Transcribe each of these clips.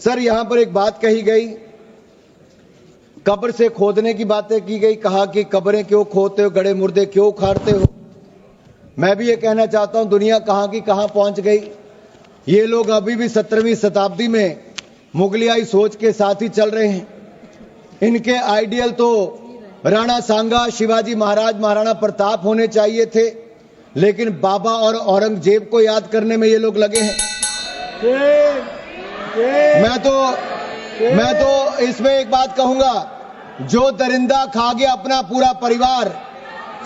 Sir, यहां पर एक बात कही गई, कब्र से खोदने की बातें की गई, कहा कि कब्रें क्यों खोदते हो, गड़े मुर्दे क्यों उखाड़ते हो। मैं भी ये कहना चाहता हूं, दुनिया कहां की कहां पहुंच गई। ये लोग अभी भी 17वीं शताब्दी में मुगलियाई सोच के साथ ही चल रहे हैं। इनके आइडियल तो राणा सांगा, शिवाजी महाराज, महाराणा प्रताप होने चाहिए थे, लेकिन बाबा और औरंगजेब को याद करने में ये लोग लगे हैं। मैं तो इसमें एक बात कहूंगा, जो दरिंदा खा गया अपना पूरा परिवार,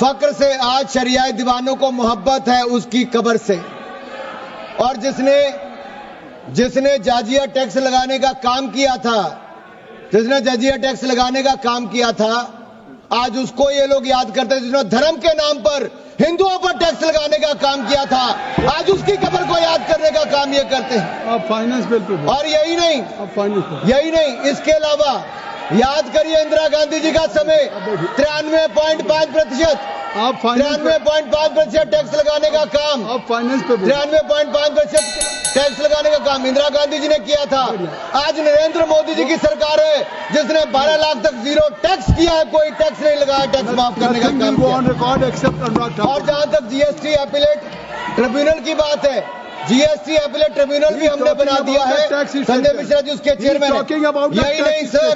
फक्र से आज शरियाए दीवानों को मोहब्बत है उसकी कब्र से। और जिसने जाजिया टैक्स लगाने का काम किया था, आज उसको ये लोग याद करते हैं। जिसने धर्म के नाम पर हिंदुओं पर टैक्स लगाने का काम किया था, आज उसकी कब्र को याद करने का काम ये करते हैं। आप फाइनेंस बिल पे, और यही नहीं, इसके अलावा याद करिए इंदिरा गांधी जी का समय 93.5%, आप 93.5% टैक्स लगाने का काम, आप फाइनेंस पे 93.5% टैक्स लगाने का काम इंदिरा गांधी जी ने किया था। आज नरेंद्र मोदी जी की सरकार है जिसने 12 लाख तक जीरो टैक्स किया है, कोई टैक्स नहीं लगाया, टैक्स माफ करने का काम किया। और जहां तक जीएसटी अपीलेट ट्रिब्यूनल की बात है, जीएसटी अपीलेट ट्रिब्यूनल भी हमने बना दिया है, संजय मिश्रा जी उसके चेयरमैन हैं। यही नहीं सर,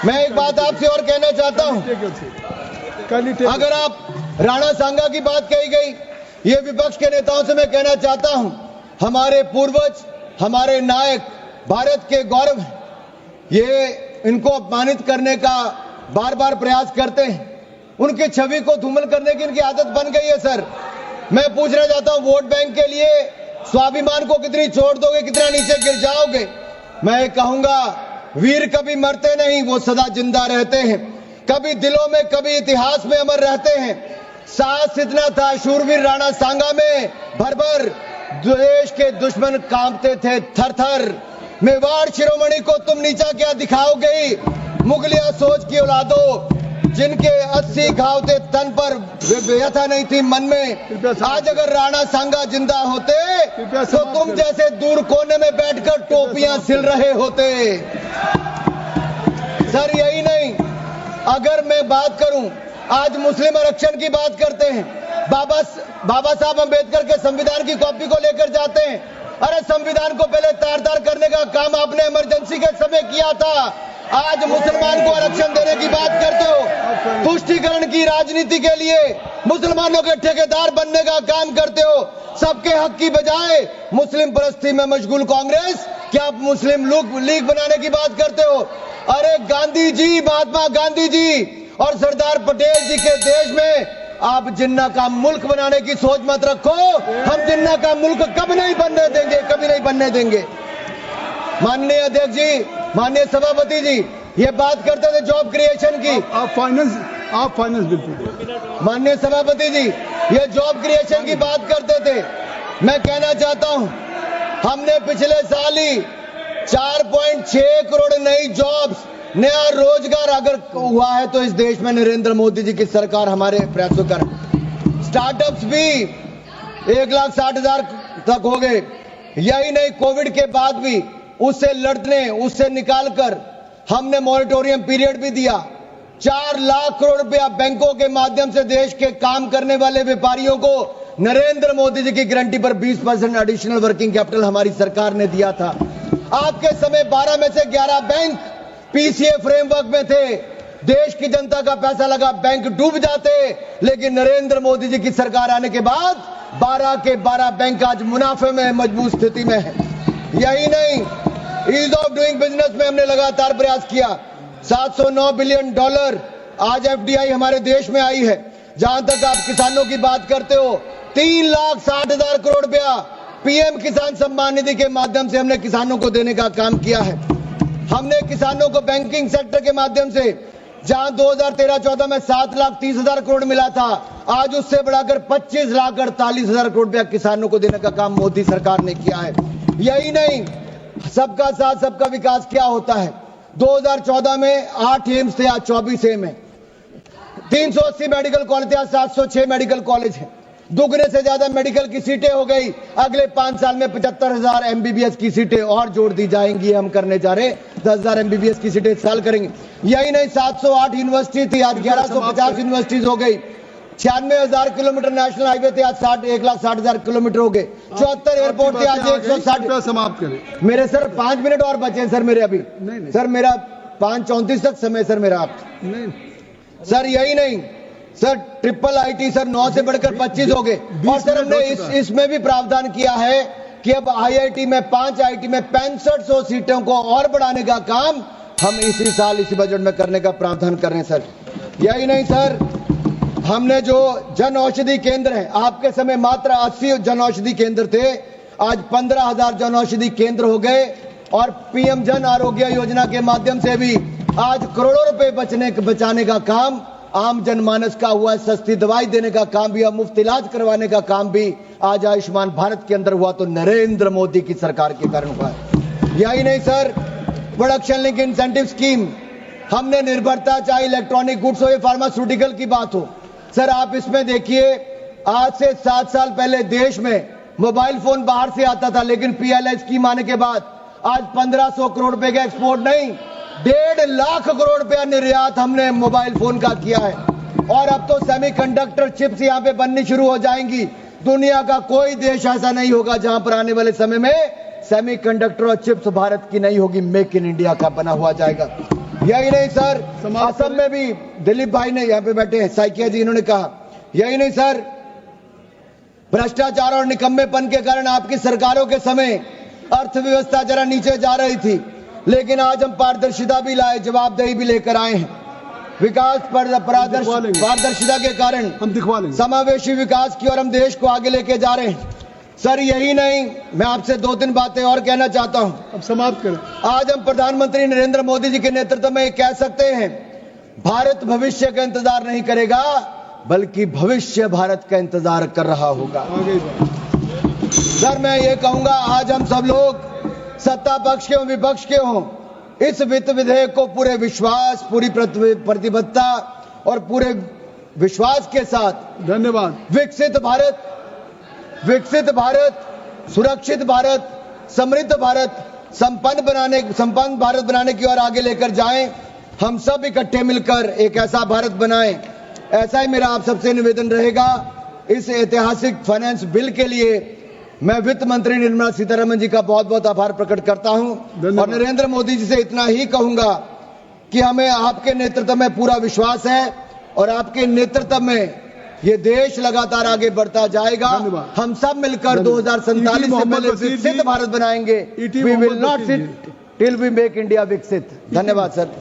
मैं एक बात आपसे और कहना चाहता हूं, अगर आप राणा सांगा की बात कही गई, ये विपक्ष के नेताओं से मैं कहना चाहता हूं, हमारे पूर्वज, हमारे नायक भारत के गौरव हैं, ये इनको अपमानित करने का बार बार प्रयास करते हैं। उनकी छवि को धूमिल करने की इनकी आदत बन गई है। सर, मैं पूछना चाहता हूं, वोट बैंक के लिए स्वाभिमान को कितनी छोड़ दोगे, कितना नीचे गिर जाओगे। मैं कहूंगा, वीर कभी मरते नहीं, वो सदा जिंदा रहते हैं, कभी दिलों में, कभी इतिहास में अमर रहते हैं। साहस इतना था शूरवीर राणा सांगा में, भर भर देश के दुश्मन कांपते थे थर थर। मेवाड़ शिरोमणि को तुम नीचा क्या दिखाओगे, मुगलिया सोच की औलादो, जिनके 80 घाव थे तन पर, व्यथा नहीं थी मन में। आज अगर राणा सांगा जिंदा होते तो तुम जैसे दूर कोने में बैठकर टोपियां सिल रहे होते। सर, यही नहीं, अगर मैं बात करूं, आज मुस्लिम आरक्षण की बात करते हैं, बाबा साहब अंबेडकर के संविधान की कॉपी को लेकर जाते हैं। अरे संविधान को पहले तार तार करने का काम आपने इमरजेंसी के समय किया था, आज मुसलमान को आरक्षण देने की बात करते हो। तुष्टीकरण की राजनीति के लिए मुसलमानों के ठेकेदार बनने का काम करते हो। सबके हक की बजाय मुस्लिम परस्ती में मशगूल कांग्रेस, क्या आप मुस्लिम लीग बनाने की बात करते हो। अरे गांधी जी, महात्मा गांधी जी और सरदार पटेल जी के देश में आप जिन्ना का मुल्क बनाने की सोच मत रखो। हम जिन्ना का मुल्क कभी नहीं बनने देंगे, कभी नहीं बनने देंगे। माननीय अध्यक्ष जी, माननीय सभापति जी, ये बात करते थे जॉब क्रिएशन की। आप फाइनेंस बिल, माननीय सभापति जी, ये जॉब क्रिएशन की बात करते थे। मैं कहना चाहता हूं, हमने पिछले साल ही 4.6 करोड़ नई जॉब्स, नया रोजगार अगर हुआ है तो इस देश में नरेंद्र मोदी जी की सरकार हमारे प्रयासों कर। स्टार्टअप्स भी 1,60,000 तक हो गए। यही नहीं, कोविड के बाद भी उससे लड़ने, उससे निकालकर हमने मॉनिटोरियम पीरियड भी दिया। 4 लाख करोड़ रुपया बैंकों के माध्यम से देश के काम करने वाले व्यापारियों को नरेंद्र मोदी जी की गारंटी पर 20% एडिशनल वर्किंग कैपिटल हमारी सरकार ने दिया था। आपके समय 12 में से 11 बैंक पीसीए फ्रेमवर्क में थे। देश की जनता का पैसा लगा, बैंक डूब जाते, लेकिन नरेंद्र मोदी जी की सरकार आने के बाद 12 के 12 बैंक आज मुनाफे में, मजबूत स्थिति में है। यही नहीं, ईज ऑफ डूइंग बिजनेस में हमने लगातार प्रयास किया। $709 बिलियन आज एफडीआई हमारे देश में आई है। जहां तक आप किसानों की बात करते हो, 3,60,000 करोड़ रुपया पीएम किसान सम्मान निधि के माध्यम से हमने किसानों को देने का काम किया है। हमने किसानों को बैंकिंग सेक्टर के माध्यम से, जहां 2013-14 में 7,30,000 करोड़ मिला था, आज उससे बढ़ाकर 25,48,000 करोड़ रुपया किसानों को देने का काम मोदी सरकार ने किया है। यही नहीं, सबका साथ सबका विकास क्या होता है। 2014 में 8 एम्स थे, आज 24 एम्स है। 380 मेडिकल कॉलेज थे, आज 706 मेडिकल कॉलेज है। दुगने से ज्यादा मेडिकल की सीटें हो गई। अगले 5 साल में 75,000 MBBS की सीटें और जोड़ दी जाएंगी। हम करने जा रहे 10,000 MBBS की सीटें इस साल करेंगे। यही नहीं, 708 यूनिवर्सिटी थी, आज 1150 यूनिवर्सिटीज हो गई। 96,000 किलोमीटर नेशनल हाईवे थे, आज 1,60,000 किलोमीटर हो गए। 74 एयरपोर्ट थे, आज 160। समाप्त करें। मेरे सर 5 मिनट और बचे सर मेरे अभी। नहीं। सर मेरा 5:34 तक समय सर मेरा। आप नहीं सर यही नहीं सर, ट्रिपल IIT सर 9 से बढ़कर 25 हो गए। और सर हमने इसमें भी प्रावधान किया है कि अब IIT में 5 IIT में 6500 सीटों को और बढ़ाने का काम हम इसी साल इसी बजट में करने का प्रावधान कर रहे हैं सर। यही नहीं सर, हमने जो जन औषधि केंद्र है, आपके समय मात्र 80 जन औषधि केंद्र थे, आज 15,000 जन औषधि केंद्र हो गए। और PM जन आरोग्य योजना के माध्यम से भी आज करोड़ों रुपए बचाने का काम आम जनमानस का हुआ। सस्ती दवाई देने का काम भी, मुफ्त इलाज करवाने का काम भी आज आयुष्मान भारत के अंदर हुआ तो नरेंद्र मोदी की सरकार के कारण हुआ। यही नहीं sir, production link incentive scheme हमने निर्भरता, चाहे इलेक्ट्रॉनिक गुड्स हो या फार्मास्यूटिकल की बात हो। सर आप इसमें देखिए, आज से 7 साल पहले देश में मोबाइल फोन बाहर से आता था, लेकिन PLI स्कीम आने के बाद आज 1500 करोड़ रुपए का एक्सपोर्ट नहीं, 1.5 लाख करोड़ रुपया निर्यात हमने मोबाइल फोन का किया है। और अब तो सेमीकंडक्टर चिप्स यहां पे बननी शुरू हो जाएंगी। दुनिया का कोई देश ऐसा नहीं होगा जहां पर आने वाले समय में सेमीकंडक्टर और चिप्स भारत की नहीं होगी, मेक इन इंडिया का बना हुआ जाएगा। यही नहीं सर, असम में भी दिलीप भाई ने यहां पे बैठे हैं, साइकिया जी, इन्होंने कहा। यही नहीं सर, भ्रष्टाचार और निकम्मेपन के कारण आपकी सरकारों के समय अर्थव्यवस्था जरा नीचे जा रही थी, लेकिन आज हम पारदर्शिता भी लाए, जवाबदेही भी लेकर आए हैं। विकास पारदर्शिता के कारण हम दिखवा लेंगे समावेशी विकास की ओर हम देश को आगे लेके जा रहे हैं। सर यही नहीं, मैं आपसे 2-3 बातें और कहना चाहता हूं। अब समाप्त करें। आज हम प्रधानमंत्री नरेंद्र मोदी जी के नेतृत्व में कह सकते हैं, भारत भविष्य का इंतजार नहीं करेगा, बल्कि भविष्य भारत का इंतजार कर रहा होगा। सर मैं ये कहूंगा, आज हम सब लोग सत्ता पक्ष के हों विपक्ष के हों, इस वित्त विधेयक को पूरे विश्वास, पूरी प्रतिबद्धता और पूरे विश्वास के साथ, धन्यवाद, विकसित भारत, सुरक्षित भारत, समृद्ध भारत, संपन्न भारत बनाने की ओर आगे लेकर जाएं। हम सब इकट्ठे मिलकर एक ऐसा भारत बनाएं। ऐसा ही मेरा आप सबसे निवेदन रहेगा। इस ऐतिहासिक फाइनेंस बिल के लिए मैं वित्त मंत्री निर्मला सीतारमण जी का बहुत बहुत आभार प्रकट करता हूं। और नरेंद्र मोदी जी से इतना ही कहूंगा कि हमें आपके नेतृत्व में पूरा विश्वास है और आपके नेतृत्व में ये देश लगातार आगे बढ़ता जाएगा। हम सब मिलकर 2047 से पहले विकसित भारत बनाएंगे। We will not sit till we make India viksit. धन्यवाद सर।